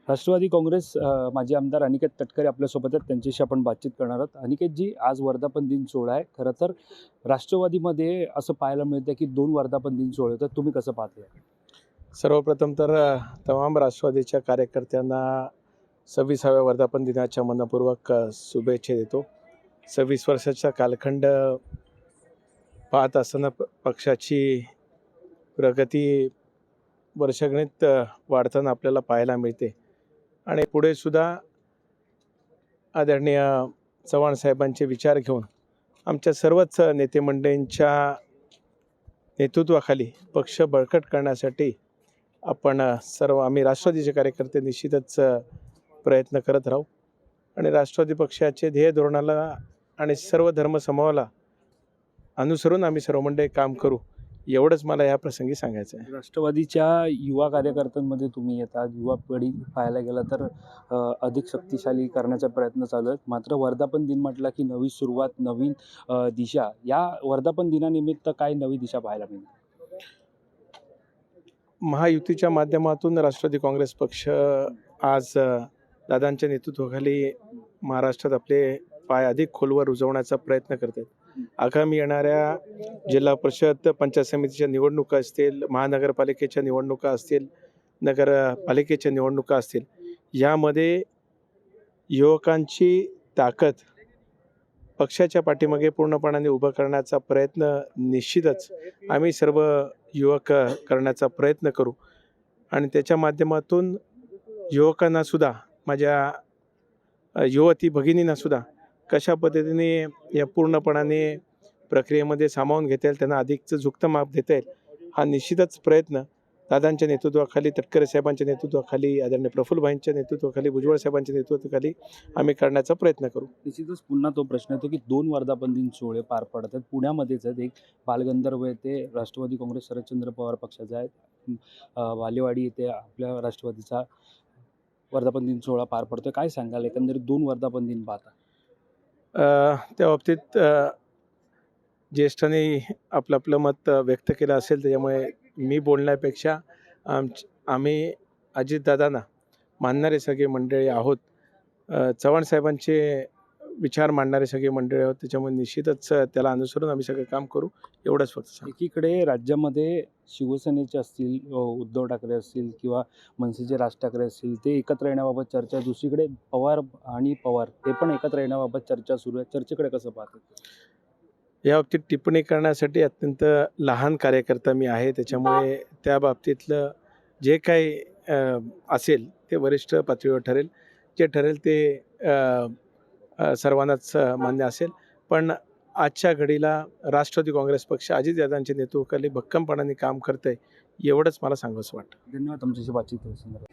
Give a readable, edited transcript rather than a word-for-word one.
राष्ट्रवादी काँग्रेस माजी आमदार अनिकेत तटकरे आपल्यासोबत आहेत. त्यांच्याशी आपण बातचीत करणार आहोत. अनिकेतजी, आज वर्धापन दिन सोहळा आहे. खरं तर राष्ट्रवादीमध्ये असं पाहायला मिळतं की 2 वर्धापन दिन सोहळे होतात. तुम्ही कसं पाहताय? सर्वप्रथम तर तमाम राष्ट्रवादीच्या कार्यकर्त्यांना 26व्या वर्धापन दिनाच्या मनपूर्वक शुभेच्छा देतो. 26 वर्षाचा कालखंड पाहत असताना पक्षाची प्रगती वर्षगणित वाढताना आपल्याला पाहायला मिळते आणि पुढे सुद्धा आदरणीय चव्हाण साहेबांचे विचार घेऊन आमच्या सर्वच नेते मंडळींच्या नेतृत्वाखाली पक्ष बळकट करण्यासाठी आम्ही राष्ट्रवादीचे कार्यकर्ते निश्चितच प्रयत्न करत राहू आणि राष्ट्रवादी पक्षाचे ध्येय धोरणाला आणि सर्व धर्म समूहाला अनुसरून आम्ही सर्व मंडळी काम करू, एवढंच मला या प्रसंगी सांगायचं आहे. राष्ट्रवादीच्या युवा कार्यकर्त्यांमध्ये तुम्ही येतात. युवा पिढी पाहायला गेलं तर अधिक शक्तिशाली करण्याचा प्रयत्न चालू आहेत. मात्र वर्धापन दिन म्हटलं की नवी सुरुवात, नवीन दिशा. या वर्धापन दिनानिमित्त काय नवी दिशा पाहायला मिळते? महायुतीच्या माध्यमातून राष्ट्रवादी काँग्रेस पक्ष आज दादांच्या नेतृत्वाखाली महाराष्ट्रात आपले पाय अधिक खोलवर रुजवण्याचा प्रयत्न करतात. आगामी येणाऱ्या जिल्हा परिषद, पंचायत समितीच्या निवडणुका असतील, महानगरपालिकेच्या निवडणुका असतील, नगरपालिकेच्या निवडणुका असतील, यामध्ये युवकांची ताकद पक्षाच्या पाठीमागे पूर्णपणाने उभं करण्याचा प्रयत्न निश्चितच आम्ही सर्व युवक करण्याचा प्रयत्न करू आणि त्याच्या माध्यमातून युवकांनासुद्धा, माझ्या युवती भगिनींनासुद्धा कशा पद्धतीने या पूर्णपणाने प्रक्रियेमध्ये सामावून घेता येईल, त्यांना अधिकचं झुकतं माप देता येईल, हा निश्चितच प्रयत्न दादांच्या नेतृत्वाखाली, तटकरे साहेबांच्या नेतृत्वाखाली, आदरणीय प्रफुल्लभाईंच्या नेतृत्वाखाली, भुजबळ साहेबांच्या नेतृत्वाखाली आम्ही करण्याचा प्रयत्न करू. निश्चितच पुन्हा तो प्रश्न येतो की 2 वर्धापन दिन सोहळे पार पडतात. पुण्यामध्येच आहेत. एक बालगंधर्व येथे राष्ट्रवादी काँग्रेस शरदचंद्र पवार पक्षाचा आहे. बालेवाडी येथे आपल्या राष्ट्रवादीचा वर्धापन दिन सोहळा पार पडतो. काय सांगाल एकंदरीत 2 वर्धापन दिन पाहता? त्या बाबतीत ज्येष्ठांनी आपलं मत व्यक्त केलं असेल, त्याच्यामुळे मी बोलण्यापेक्षा आम्ही अजितदादांना मानणारे सगळे मंडळी आहोत. चव्हाण साहेबांचे विचार मांडणारे सगळे मंडळी आहोत, त्याच्यामुळे निश्चितच त्याला अनुसरून आम्ही सगळं काम करू, एवढंच फक्त सांगतो. एकीकडे राज्यामध्ये शिवसेनेचे असतील, उद्धव ठाकरे असतील किंवा मनसेचे राज ठाकरे असतील, ते एकत्र येण्याबाबत चर्चा. दुसरीकडे पवार हे पण एकत्र येण्याबाबत चर्चा सुरू आहे. चर्चेकडे कसं पाहतात? या बाबतीत टिप्पणी करण्यासाठी अत्यंत लहान कार्यकर्ता मी आहे, त्याच्यामुळे त्या बाबतीतलं जे काही असेल ते वरिष्ठ पातळीवर ठरेल. जे ठरेल ते सर्वांनाच मान्य असेल. पण आजच्या घडीला राष्ट्रवादी काँग्रेस पक्ष अजितदादांच्या नेतृत्वाखाली भक्कमपणाने काम करत आहे, एवढंच मला सांगावंसं वाटतं. धन्यवाद तुमच्याशी बातचीत केल्याबद्दल.